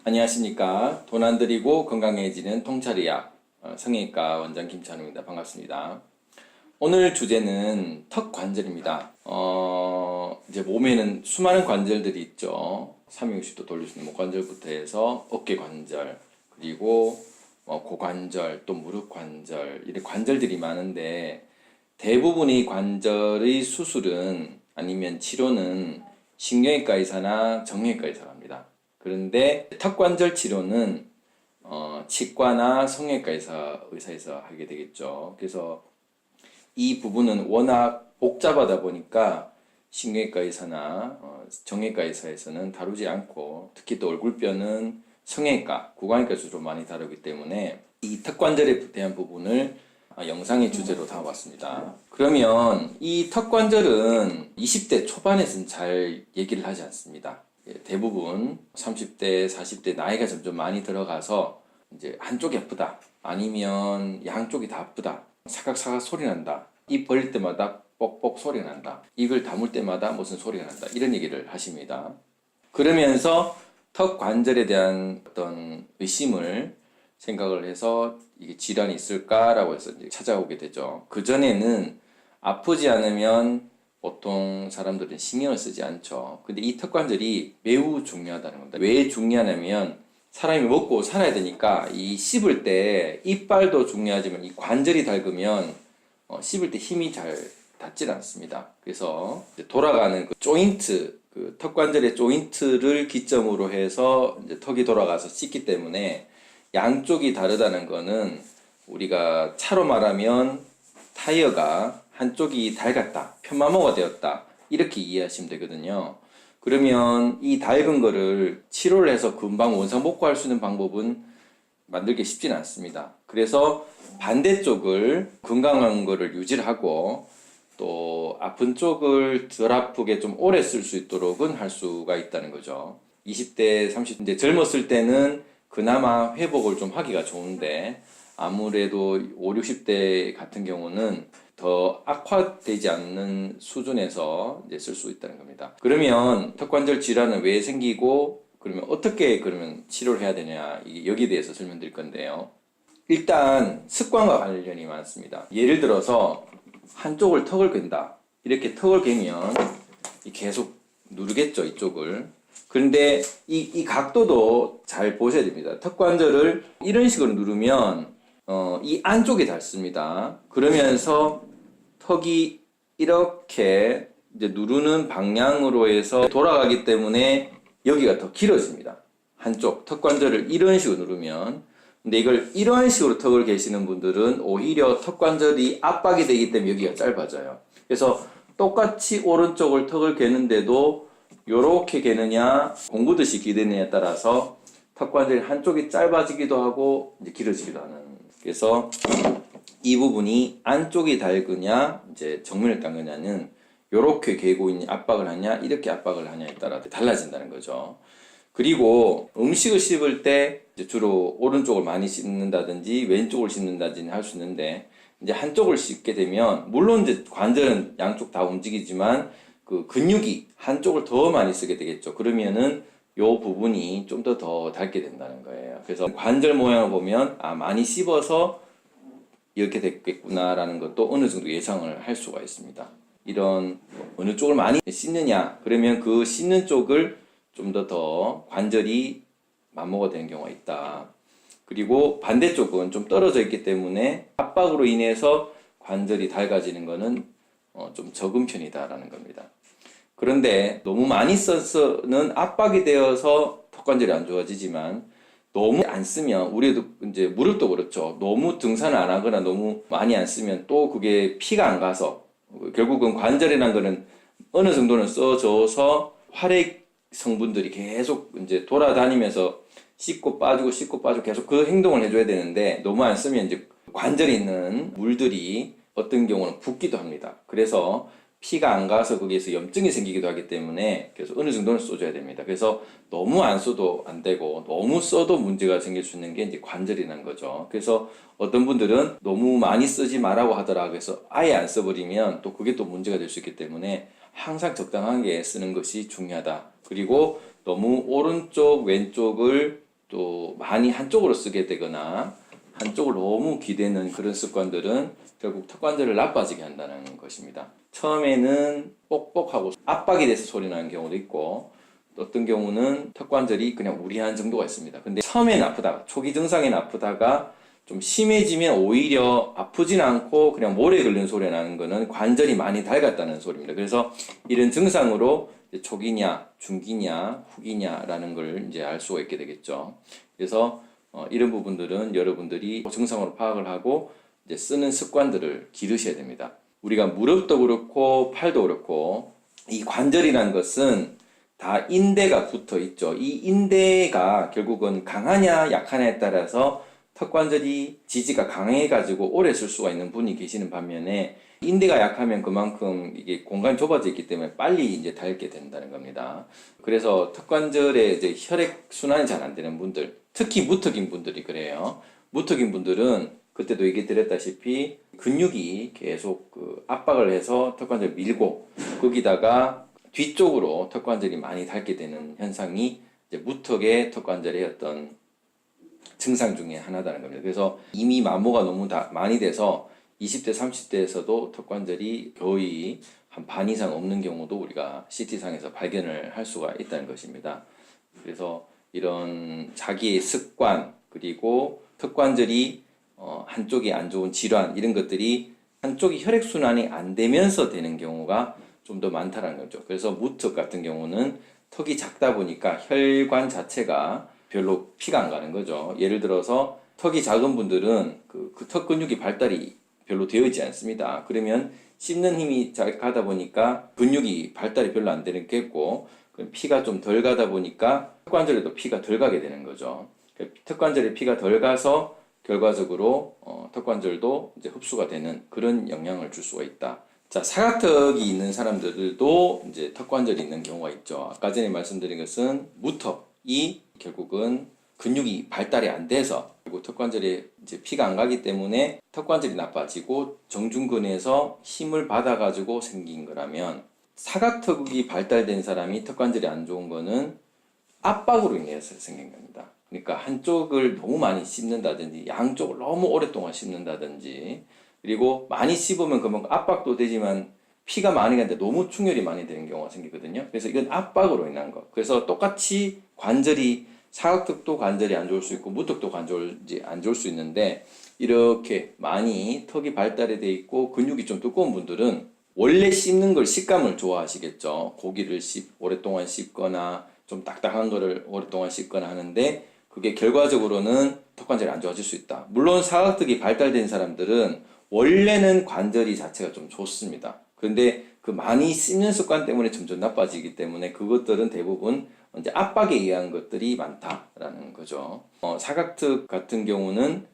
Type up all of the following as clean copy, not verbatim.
안녕하십니까. 돈 안 들이고 건강해지는 통찰의학 성형외과 원장 김찬우입니다. 반갑습니다. 오늘 주제는 턱 관절입니다. 이제 몸에는 수많은 관절들이 있죠. 360도 돌릴 수 있는 목관절부터 해서 어깨 관절, 그리고 고관절, 또 무릎 관절, 이런 관절들이 많은데 대부분의 관절의 수술은 아니면 치료는 신경외과 의사나 정형외과 의사가 합니다. 그런데 턱관절 치료는 치과나 성형외과 의사에서 하게 되겠죠. 그래서 이 부분은 워낙 복잡하다 보니까 신경외과 의사나 정형외과 의사에서는 다루지 않고, 특히 또 얼굴뼈는 성형외과, 구강외과 주로 많이 다루기 때문에 이 턱관절에 대한 부분을 영상의 주제로 담아봤습니다. 그러면 이 턱관절은 20대 초반에서는 잘 얘기를 하지 않습니다. 대부분 30대, 40대 나이가 점점 많이 들어가서 이제 한쪽이 아프다, 아니면 양쪽이 다 아프다, 사각사각 소리 난다, 입 벌릴 때마다 뻑뻑 소리가 난다, 입을 다물 때마다 무슨 소리가 난다, 이런 얘기를 하십니다. 그러면서 턱 관절에 대한 어떤 의심을 생각을 해서 이게 질환이 있을까라고 해서 이제 찾아오게 되죠. 그전에는 아프지 않으면 보통 사람들은 신경을 쓰지 않죠. 근데 이 턱관절이 매우 중요하다는 겁니다. 왜 중요하냐면 사람이 먹고 살아야 되니까 이 씹을 때 이빨도 중요하지만 이 관절이 닳으면 씹을 때 힘이 잘 닿질 않습니다. 그래서 돌아가는 그 조인트, 그 턱관절의 조인트를 기점으로 해서 이제 턱이 돌아가서 씹기 때문에 양쪽이 다르다는 거는 우리가 차로 말하면 타이어가 한쪽이 닳았다, 편마모가 되었다, 이렇게 이해하시면 되거든요. 그러면 이 닳은 거를 치료를 해서 금방 원상복구할 수 있는 방법은 만들기 쉽지는 않습니다. 그래서 반대쪽을 건강한 거를 유지를 하고 또 아픈 쪽을 덜 아프게 좀 오래 쓸 수 있도록은 할 수가 있다는 거죠. 20대, 30대 젊었을 때는 그나마 회복을 좀 하기가 좋은데 아무래도 5, 60대 같은 경우는 더 악화되지 않는 수준에서 이제 쓸 수 있다는 겁니다. 그러면 턱관절 질환은 왜 생기고, 그러면 어떻게 그러면 치료를 해야 되냐, 여기에 대해서 설명드릴 건데요. 일단 습관과 관련이 많습니다. 예를 들어서 한쪽을 턱을 갠다. 이렇게 턱을 개면 계속 누르겠죠, 이쪽을. 그런데 이 각도도 잘 보셔야 됩니다. 턱관절을 이런 식으로 누르면 이 안쪽이 닿습니다. 그러면서 턱이 이렇게 이제 누르는 방향으로 해서 돌아가기 때문에 여기가 더 길어집니다. 한쪽 턱관절을 이런 식으로 누르면. 근데 이걸 이런 식으로 턱을 개시는 분들은 오히려 턱관절이 압박이 되기 때문에 여기가 짧아져요. 그래서 똑같이 오른쪽을 턱을 개는데도 요렇게 개느냐 공구듯이 기대느냐에 따라서 턱관절이 한쪽이 짧아지기도 하고 이제 길어지기도 하는. 그래서 이 부분이 안쪽이 닳으냐 이제 정면을 닦느냐는 요렇게 개고 있는 압박을 하냐 이렇게 압박을 하냐에 따라 달라진다는 거죠. 그리고 음식을 씹을 때 이제 주로 오른쪽을 많이 씹는다든지 왼쪽을 씹는다든지 할 수 있는데, 이제 한쪽을 씹게 되면 물론 이제 관절은 양쪽 다 움직이지만 그 근육이 한쪽을 더 많이 쓰게 되겠죠. 그러면은 요 부분이 좀 더 닳게 된다는 거예요. 그래서 관절 모양을 보면 많이 씹어서 이렇게 됐겠구나라는 것도 어느 정도 예상을 할 수가 있습니다. 이런 어느 쪽을 많이 씹느냐, 그러면 그 씹는 쪽을 좀 더 관절이 마모가 되는 경우가 있다. 그리고 반대쪽은 좀 떨어져 있기 때문에 압박으로 인해서 관절이 닳아지는 것은 좀 적은 편이다라는 겁니다. 그런데 너무 많이 써서는 압박이 되어서 턱관절이 안 좋아지지만 너무 안 쓰면, 우리도 이제 무릎도 그렇죠. 너무 등산을 안 하거나 너무 많이 안 쓰면 또 그게 피가 안 가서 결국은 관절이라는 거는 어느 정도는 써줘서 활액 성분들이 계속 이제 돌아다니면서 씻고 빠지고 계속 그 행동을 해줘야 되는데 너무 안 쓰면 이제 관절에 있는 물들이 어떤 경우는 붓기도 합니다. 그래서 피가 안 가서 거기에서 염증이 생기기도 하기 때문에 그래서 어느 정도는 써줘야 됩니다. 그래서 너무 안 써도 안 되고 너무 써도 문제가 생길 수 있는 게 이제 관절이라는 거죠. 그래서 어떤 분들은 너무 많이 쓰지 말라고 하더라. 그래서 아예 안 써버리면 또 그게 또 문제가 될 수 있기 때문에 항상 적당하게 쓰는 것이 중요하다. 그리고 너무 오른쪽, 왼쪽을 또 많이 한쪽으로 쓰게 되거나 한쪽을 너무 기대는 그런 습관들은 결국 턱관절을 나빠지게 한다는 것입니다. 처음에는 뻑뻑하고 압박이 돼서 소리 나는 경우도 있고 또 어떤 경우는 턱관절이 그냥 우리한 정도가 있습니다. 근데 처음에는 아프다가 초기 증상에는 아프다가 좀 심해지면 오히려 아프진 않고 그냥 모래 긁는 소리 나는 거는 관절이 많이 닳았다는 소리입니다. 그래서 이런 증상으로 초기냐, 중기냐, 후기냐라는 걸 이제 알 수가 있게 되겠죠. 그래서 이런 부분들은 여러분들이 증상으로 파악을 하고 이제 쓰는 습관들을 기르셔야 됩니다. 우리가 무릎도 그렇고 팔도 그렇고 이 관절이라는 것은 다 인대가 붙어 있죠. 이 인대가 결국은 강하냐 약하냐에 따라서 턱관절이 지지가 강해가지고 오래 쓸 수가 있는 분이 계시는 반면에 인대가 약하면 그만큼 이게 공간이 좁아져 있기 때문에 빨리 이제 닳게 된다는 겁니다. 그래서 턱관절에 이제 혈액 순환이 잘 안 되는 분들, 특히 무턱인 분들이 그래요. 무턱인 분들은 그때도 얘기 드렸다시피 근육이 계속 그 압박을 해서 턱관절을 밀고 거기다가 뒤쪽으로 턱관절이 많이 닳게 되는 현상이 이제 무턱의 턱관절의 어떤 증상 중에 하나다는 겁니다. 그래서 이미 마모가 너무 많이 돼서 20대, 30대에서도 턱관절이 거의 한 반 이상 없는 경우도 우리가 CT상에서 발견을 할 수가 있다는 것입니다. 그래서 이런 자기의 습관 그리고 턱관절이 한쪽이 안 좋은 질환 이런 것들이 한쪽이 혈액순환이 안 되면서 되는 경우가 좀 더 많다는 거죠. 그래서 무턱 같은 경우는 턱이 작다 보니까 혈관 자체가 별로 피가 안 가는 거죠. 예를 들어서 턱이 작은 분들은 그 턱 근육이 발달이 별로 되어 있지 않습니다. 그러면 씹는 힘이 잘 가다 보니까 근육이 발달이 별로 안 되겠고 피가 좀 덜 가다 보니까 턱관절에도 피가 덜 가게 되는 거죠. 턱관절에 피가 덜 가서 결과적으로 턱관절도 이제 흡수가 되는 그런 영향을 줄 수가 있다. 자, 사각턱이 있는 사람들도 이제 턱관절이 있는 경우가 있죠. 아까 전에 말씀드린 것은 무턱이 결국은 근육이 발달이 안 돼서 그리고 턱관절에 이제 피가 안 가기 때문에 턱관절이 나빠지고 정중근에서 힘을 받아가지고 생긴 거라면 사각턱이 발달된 사람이 턱관절이 안 좋은 거는 압박으로 인해서 생긴 겁니다. 그러니까 한쪽을 너무 많이 씹는다든지 양쪽을 너무 오랫동안 씹는다든지 그리고 많이 씹으면 그만큼 압박도 되지만 피가 많이 가는데 너무 충혈이 많이 되는 경우가 생기거든요. 그래서 이건 압박으로 인한 거. 그래서 똑같이 관절이 사각턱도 관절이 안 좋을 수 있고 무턱도 관절이 안 좋을 수 있는데 이렇게 많이 턱이 발달이 돼 있고 근육이 좀 두꺼운 분들은 원래 씹는 걸 식감을 좋아하시겠죠. 고기를 오랫동안 씹거나 좀 딱딱한 거를 오랫동안 씹거나 하는데 그게 결과적으로는 턱관절이 안 좋아질 수 있다. 물론 사각턱이 발달된 사람들은 원래는 관절이 자체가 좀 좋습니다. 그런데 그 많이 씹는 습관 때문에 점점 나빠지기 때문에 그것들은 대부분 이제 압박에 의한 것들이 많다라는 거죠. 사각턱 같은 경우는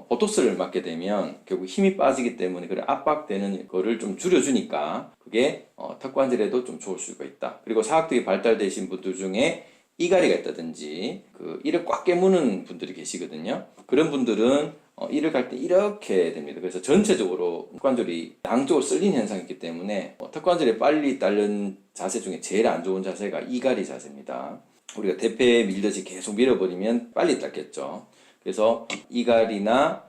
보톡스를 맞게 되면 결국 힘이 빠지기 때문에 그 압박되는 거를 좀 줄여주니까 그게 턱관절에도 좀 좋을 수가 있다. 그리고 사각턱이 발달되신 분들 중에 이갈이가 있다든지 그 이를 꽉 깨무는 분들이 계시거든요. 그런 분들은 이를 갈 때 이렇게 됩니다. 그래서 전체적으로 턱관절이 양쪽으로 쓸린 현상이 있기 때문에 턱관절이 빨리 딸린 자세 중에 제일 안 좋은 자세가 이갈이 자세입니다. 우리가 대패 밀듯이 계속 밀어버리면 빨리 닳겠죠. 그래서 이갈이나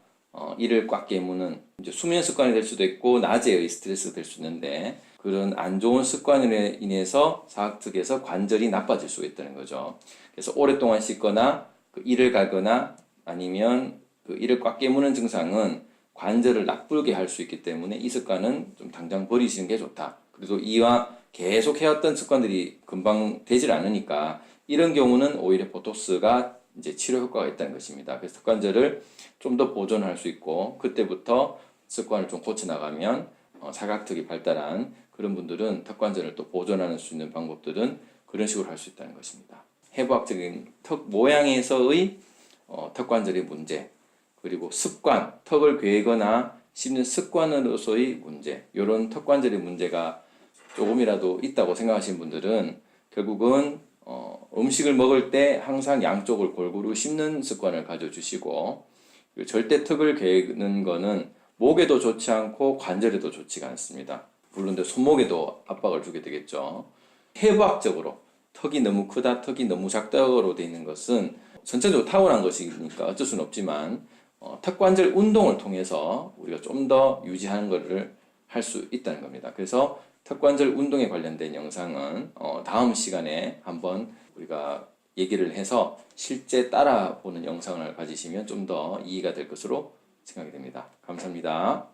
이를 꽉 깨무는 이제 수면 습관이 될 수도 있고 낮에의 스트레스가 될 수 있는데 그런 안 좋은 습관으로 인해서 사각턱에서 관절이 나빠질 수가 있다는 거죠. 그래서 오랫동안 씻거나 그 이를 갈거나 아니면 그 이를 꽉 깨무는 증상은 관절을 나쁘게 할 수 있기 때문에 이 습관은 좀 당장 버리시는 게 좋다. 그래도 이와 계속 해왔던 습관들이 금방 되질 않으니까 이런 경우는 오히려 보톡스가 이제 치료 효과가 있다는 것입니다. 그래서 턱관절을 좀 더 보존할 수 있고 그때부터 습관을 좀 고쳐 나가면 사각턱이 발달한 그런 분들은 턱관절을 또 보존할 수 있는 방법들은 그런 식으로 할 수 있다는 것입니다. 해부학적인 턱 모양에서의 턱관절의 문제 그리고 습관, 턱을 괴거나 씹는 습관으로서의 문제 이런 턱관절의 문제가 조금이라도 있다고 생각하시는 분들은 결국은 음식을 먹을 때 항상 양쪽을 골고루 씹는 습관을 가져주시고, 그리고 절대 턱을 괴는 거는 목에도 좋지 않고 관절에도 좋지가 않습니다. 물론 손목에도 압박을 주게 되겠죠. 해부학적으로 턱이 너무 크다, 턱이 너무 작다로 되어 있는 것은 전체적으로 타고난 것이니까 어쩔 수는 없지만 턱 관절 운동을 통해서 우리가 좀 더 유지하는 것을 할 수 있다는 겁니다. 그래서 턱 관절 운동에 관련된 영상은 다음 시간에 한번 우리가 얘기를 해서 실제 따라 보는 영상을 가지시면 좀 더 이해가 될 것으로 생각이 됩니다. 감사합니다.